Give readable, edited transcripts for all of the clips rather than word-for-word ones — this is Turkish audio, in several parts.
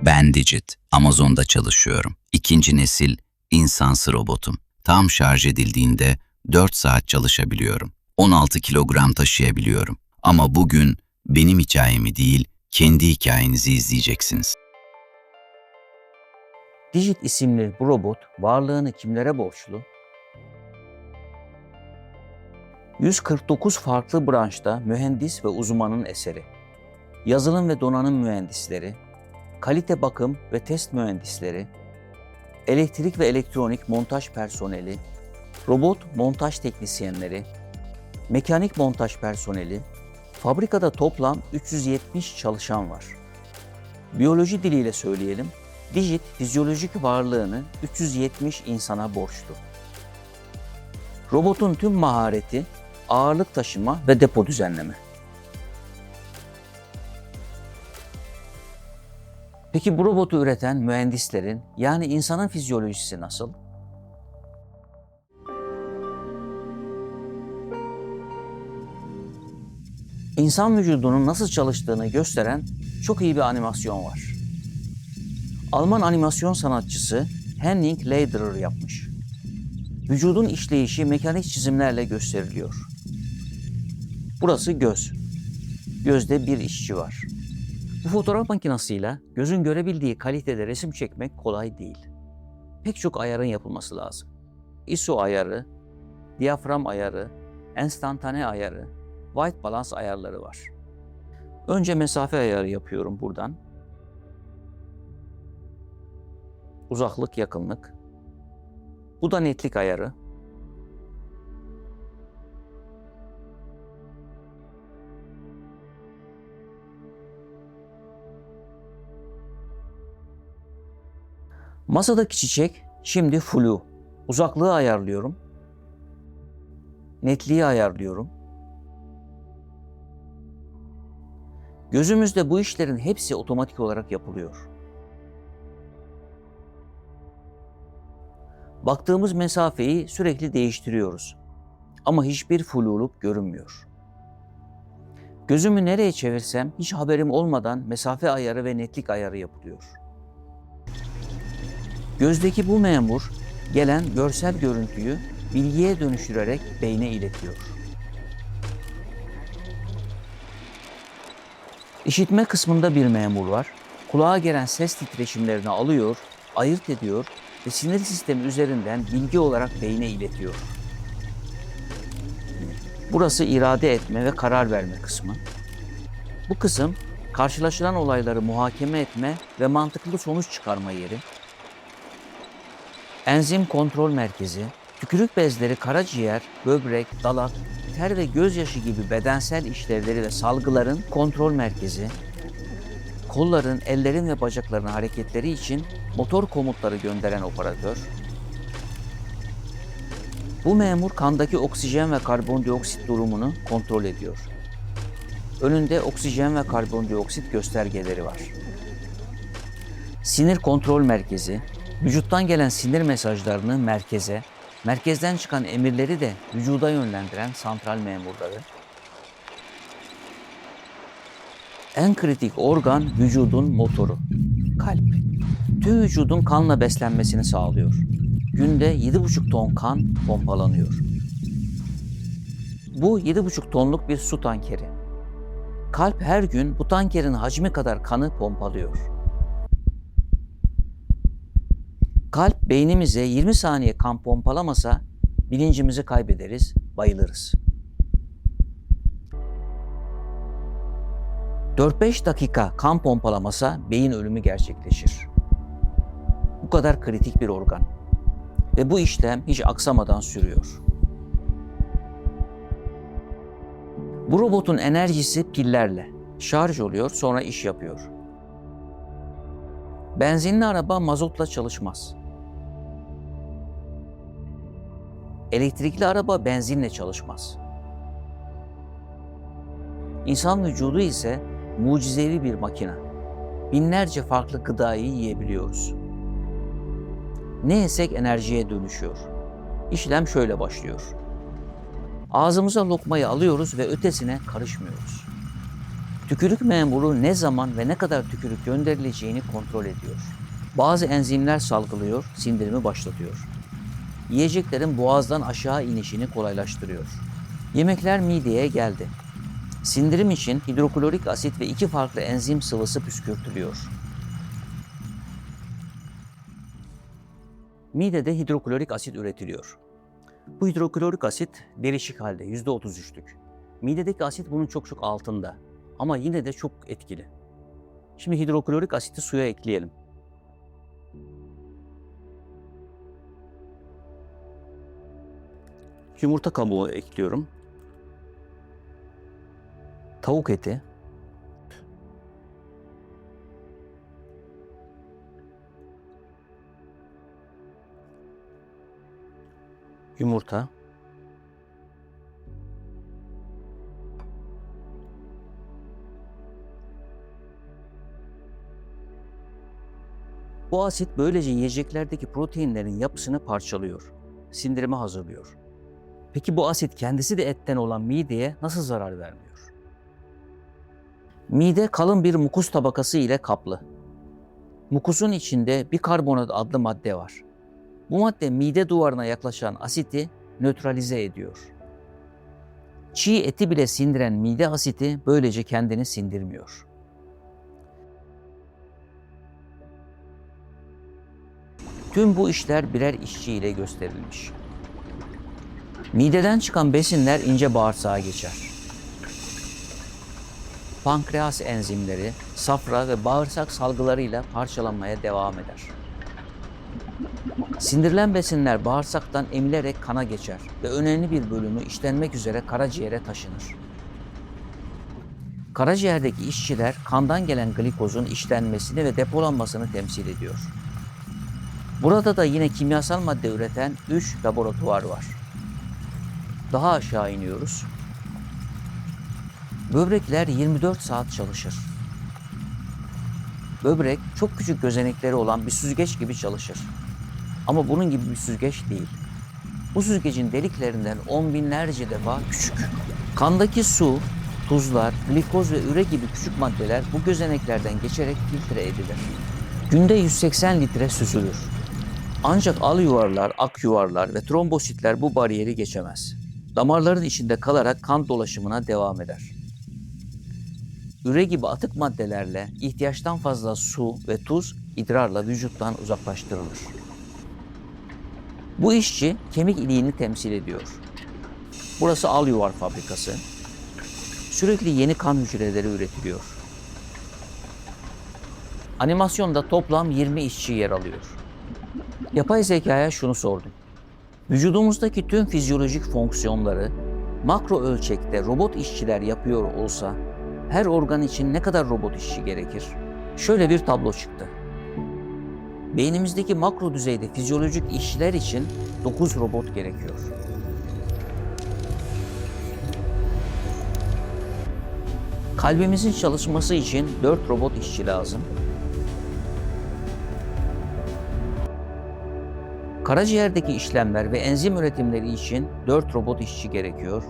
Ben Digit, Amazon'da çalışıyorum. İkinci nesil insansı robotum. Tam şarj edildiğinde 4 saat çalışabiliyorum. 16 kilogram taşıyabiliyorum. Ama bugün benim hikayemi değil, kendi hikayenizi izleyeceksiniz. Digit isimli bu robot varlığını kimlere borçlu? 149 farklı branşta mühendis ve uzmanın eseri. Yazılım ve donanım mühendisleri, kalite bakım ve test mühendisleri, elektrik ve elektronik montaj personeli, robot montaj teknisyenleri, mekanik montaj personeli, fabrikada toplam 370 çalışan var. Biyoloji diliyle söyleyelim, Digit fizyolojik varlığını 370 insana borçlu. Robotun tüm mahareti ağırlık taşıma ve depo düzenleme. Peki bu robotu üreten mühendislerin yani insanın fizyolojisi nasıl? İnsan vücudunun nasıl çalıştığını gösteren çok iyi bir animasyon var. Alman animasyon sanatçısı Henning Lederer yapmış. Vücudun işleyişi mekanik çizimlerle gösteriliyor. Burası göz. Gözde bir işçi var. Bu fotoğraf makinesiyle gözün görebildiği kalitede resim çekmek kolay değil. Pek çok ayarın yapılması lazım. ISO ayarı, diyafram ayarı, enstantane ayarı, white balance ayarları var. Önce mesafe ayarı yapıyorum buradan. Uzaklık, yakınlık. Bu da netlik ayarı. Masadaki çiçek şimdi flu. Uzaklığı ayarlıyorum. Netliği ayarlıyorum. Gözümüzde bu işlerin hepsi otomatik olarak yapılıyor. Baktığımız mesafeyi sürekli değiştiriyoruz. Ama hiçbir fluluk görünmüyor. Gözümü nereye çevirsem hiç haberim olmadan mesafe ayarı ve netlik ayarı yapılıyor. Gözdeki bu memur gelen görsel görüntüyü bilgiye dönüştürerek beyne iletiyor. İşitme kısmında bir memur var. Kulağa gelen ses titreşimlerini alıyor, ayırt ediyor ve sinir sistemi üzerinden bilgi olarak beyne iletiyor. Burası irade etme ve karar verme kısmı. Bu kısım karşılaşılan olayları muhakeme etme ve mantıklı sonuç çıkarma yeri. Enzim kontrol merkezi, tükürük bezleri, karaciğer, böbrek, dalak, ter ve gözyaşı gibi bedensel işlevleri ve salgıların kontrol merkezi, kolların, ellerin ve bacakların hareketleri için motor komutları gönderen operatör, bu memur kandaki oksijen ve karbondioksit durumunu kontrol ediyor. Önünde oksijen ve karbondioksit göstergeleri var. Sinir kontrol merkezi, vücuttan gelen sinir mesajlarını merkeze, merkezden çıkan emirleri de vücuda yönlendiren santral memurları. En kritik organ vücudun motoru, kalp. Tüm vücudun kanla beslenmesini sağlıyor. Günde 7,5 ton kan pompalanıyor. Bu 7,5 tonluk bir su tankeri. Kalp her gün bu tankerin hacmi kadar kanı pompalıyor. Kalp beynimize 20 saniye kan pompalamasa bilincimizi kaybederiz, bayılırız. 4-5 dakika kan pompalamasa beyin ölümü gerçekleşir. Bu kadar kritik bir organ. Ve bu işlem hiç aksamadan sürüyor. Bu robotun enerjisi pillerle şarj oluyor, sonra iş yapıyor. Benzinli araba mazotla çalışmaz. Elektrikli araba benzinle çalışmaz. İnsan vücudu ise mucizevi bir makine. Binlerce farklı gıdayı yiyebiliyoruz. Ne yesek enerjiye dönüşüyor. İşlem şöyle başlıyor. Ağzımıza lokmayı alıyoruz ve ötesine karışmıyoruz. Tükürük memuru ne zaman ve ne kadar tükürük gönderileceğini kontrol ediyor. Bazı enzimler salgılıyor, sindirimi başlatıyor. Yiyeceklerin boğazdan aşağı inişini kolaylaştırıyor. Yemekler mideye geldi. Sindirim için hidroklorik asit ve 2 farklı enzim sıvısı püskürtülüyor. Midede hidroklorik asit üretiliyor. Bu hidroklorik asit derişik halde %33'lük. Midedeki asit bunun çok çok altında ama yine de çok etkili. Şimdi hidroklorik asiti suya ekleyelim. Yumurta kabuğu ekliyorum. Tavuk eti. Yumurta. Bu asit böylece yiyeceklerdeki proteinlerin yapısını parçalıyor, sindirime hazırlıyor. Peki bu asit kendisi de etten olan mideye nasıl zarar vermiyor? Mide kalın bir mukus tabakası ile kaplı. Mukusun içinde bikarbonat adlı madde var. Bu madde mide duvarına yaklaşan asiti nötralize ediyor. Çiğ eti bile sindiren mide asiti böylece kendini sindirmiyor. Tüm bu işler birer işçi ile gösterilmiş. Mideden çıkan besinler ince bağırsağa geçer. Pankreas enzimleri, safra ve bağırsak salgılarıyla parçalanmaya devam eder. Sindirilen besinler bağırsaktan emilerek kana geçer ve önemli bir bölümü işlenmek üzere karaciğere taşınır. Karaciğerdeki işçiler kandan gelen glikozun işlenmesini ve depolanmasını temsil ediyor. Burada da yine kimyasal madde üreten 3 laboratuvar var. Daha aşağı iniyoruz. Böbrekler 24 saat çalışır. Böbrek çok küçük gözenekleri olan bir süzgeç gibi çalışır. Ama bunun gibi bir süzgeç değil. Bu süzgecin deliklerinden on binlerce defa küçük. Kandaki su, tuzlar, glikoz ve üre gibi küçük maddeler bu gözeneklerden geçerek filtre edilir. Günde 180 litre süzülür. Ancak al yuvarlar, ak yuvarlar ve trombositler bu bariyeri geçemez. Damarların içinde kalarak kan dolaşımına devam eder. Üre gibi atık maddelerle ihtiyaçtan fazla su ve tuz idrarla vücuttan uzaklaştırılır. Bu işçi kemik iliğini temsil ediyor. Burası al yuvar fabrikası. Sürekli yeni kan hücreleri üretiliyor. Animasyonda toplam 20 işçi yer alıyor. Yapay zekaya şunu sordum. Vücudumuzdaki tüm fizyolojik fonksiyonları makro ölçekte robot işçiler yapıyor olsa her organ için ne kadar robot işçi gerekir? Şöyle bir tablo çıktı. Beynimizdeki makro düzeyde fizyolojik işçiler için 9 robot gerekiyor. Kalbimizin çalışması için 4 robot işçi lazım. Karaciğerdeki işlemler ve enzim üretimleri için 4 robot işçi gerekiyor.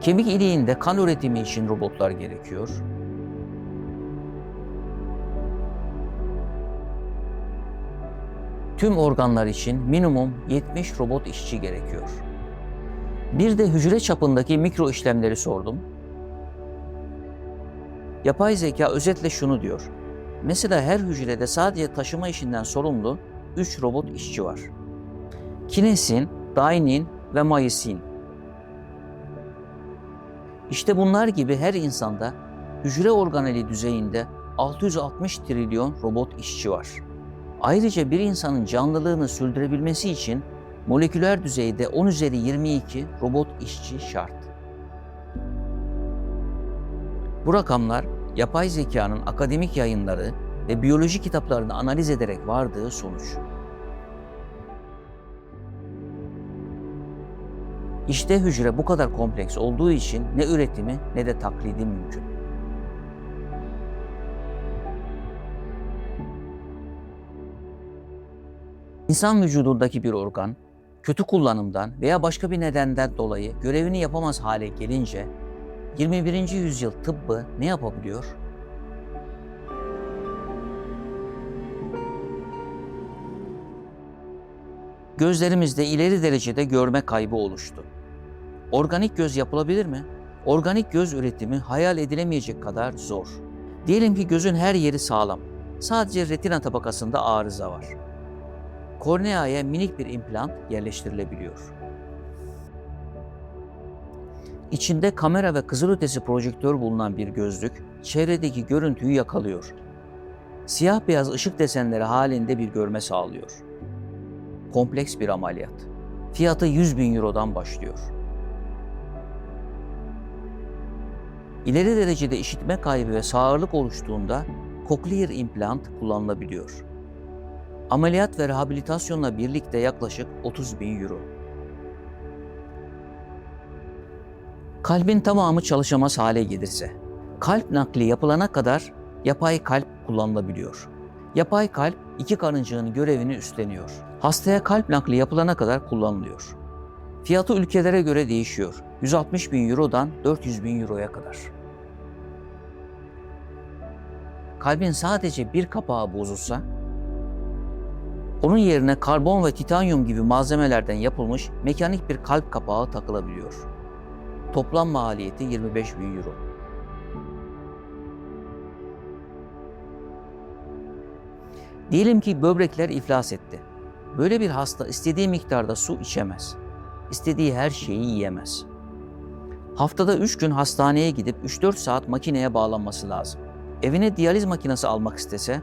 Kemik iliğinde kan üretimi için robotlar gerekiyor. Tüm organlar için minimum 70 robot işçi gerekiyor. Bir de hücre çapındaki mikro işlemleri sordum. Yapay zeka özetle şunu diyor. Mesela her hücrede sadece taşıma işinden sorumlu 3 robot işçi var. Kinesin, dynein ve myosin. İşte bunlar gibi her insanda hücre organeli düzeyinde 660 trilyon robot işçi var. Ayrıca bir insanın canlılığını sürdürebilmesi için moleküler düzeyde 10 üzeri 22 robot işçi şart. Bu rakamlar yapay zekanın akademik yayınları ve biyoloji kitaplarını analiz ederek vardığı sonuç. İşte hücre bu kadar kompleks olduğu için ne üretimi ne de taklidi mümkün. İnsan vücudundaki bir organ, kötü kullanımdan veya başka bir nedenden dolayı görevini yapamaz hale gelince 21. yüzyıl tıbbı ne yapabiliyor? Gözlerimizde ileri derecede görme kaybı oluştu. Organik göz yapılabilir mi? Organik göz üretimi hayal edilemeyecek kadar zor. Diyelim ki gözün her yeri sağlam. Sadece retina tabakasında arıza var. Korneaya minik bir implant yerleştirilebiliyor. İçinde kamera ve kızılötesi projektör bulunan bir gözlük çevredeki görüntüyü yakalıyor. Siyah beyaz ışık desenleri halinde bir görme sağlıyor. Kompleks bir ameliyat. Fiyatı 100.000 Euro'dan başlıyor. İleri derecede işitme kaybı ve sağırlık oluştuğunda cochlear implant kullanılabiliyor. Ameliyat ve rehabilitasyonla birlikte yaklaşık 30.000 Euro. Kalbin tamamı çalışamaz hale gelirse, kalp nakli yapılana kadar yapay kalp kullanılabiliyor. Yapay kalp iki karıncığın görevini üstleniyor. Hastaya kalp nakli yapılana kadar kullanılıyor. Fiyatı ülkelere göre değişiyor. 160.000 Euro'dan 400.000 Euro'ya kadar. Kalbin sadece bir kapağı bozulsa, onun yerine karbon ve titanyum gibi malzemelerden yapılmış mekanik bir kalp kapağı takılabiliyor. Toplam maliyeti 25.000 Euro. Diyelim ki böbrekler iflas etti. Böyle bir hasta istediği miktarda su içemez. İstediği her şeyi yiyemez. Haftada 3 gün hastaneye gidip 3-4 saat makineye bağlanması lazım. Evine diyaliz makinesi almak istese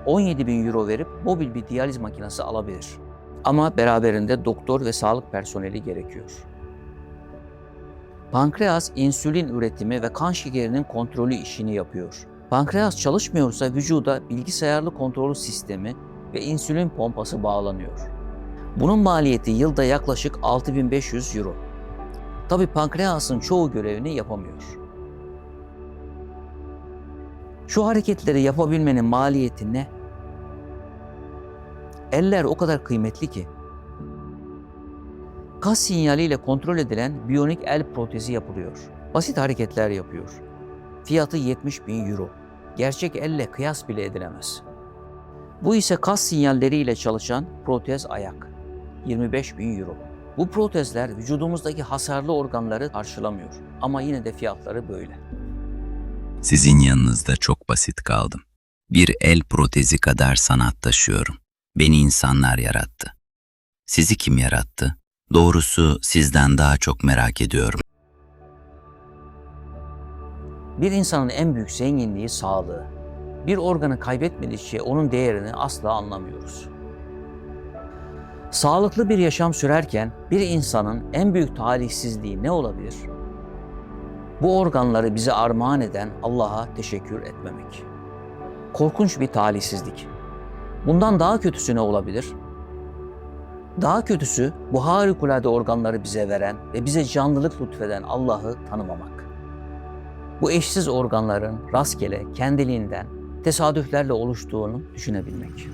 17.000 Euro verip mobil bir diyaliz makinesi alabilir. Ama beraberinde doktor ve sağlık personeli gerekiyor. Pankreas insülin üretimi ve kan şekerinin kontrolü işini yapıyor. Pankreas çalışmıyorsa vücuda bilgisayarlı kontrol sistemi ve insülin pompası bağlanıyor. Bunun maliyeti yılda yaklaşık 6.500 Euro. Tabii pankreasın çoğu görevini yapamıyor. Şu hareketleri yapabilmenin maliyeti ne? Eller o kadar kıymetli ki. Kas sinyaliyle kontrol edilen biyonik el protezi yapılıyor. Basit hareketler yapıyor. Fiyatı 70.000 Euro. Gerçek elle kıyas bile edilemez. Bu ise kas sinyalleriyle çalışan protez ayak. 25.000 Euro. Bu protezler vücudumuzdaki hasarlı organları karşılamıyor. Ama yine de fiyatları böyle. Sizin yanınızda çok basit kaldım. Bir el protezi kadar sanat taşıyorum. Beni insanlar yarattı. Sizi kim yarattı? Doğrusu sizden daha çok merak ediyorum. Bir insanın en büyük zenginliği sağlığı. Bir organı kaybetmedikçe onun değerini asla anlamıyoruz. Sağlıklı bir yaşam sürerken bir insanın en büyük talihsizliği ne olabilir? Bu organları bize armağan eden Allah'a teşekkür etmemek. Korkunç bir talihsizlik. Bundan daha kötüsü ne olabilir? Daha kötüsü bu harikulade organları bize veren ve bize canlılık lütfeden Allah'ı tanımamak. Bu eşsiz organların rastgele, kendiliğinden, tesadüflerle oluştuğunu düşünebilmek.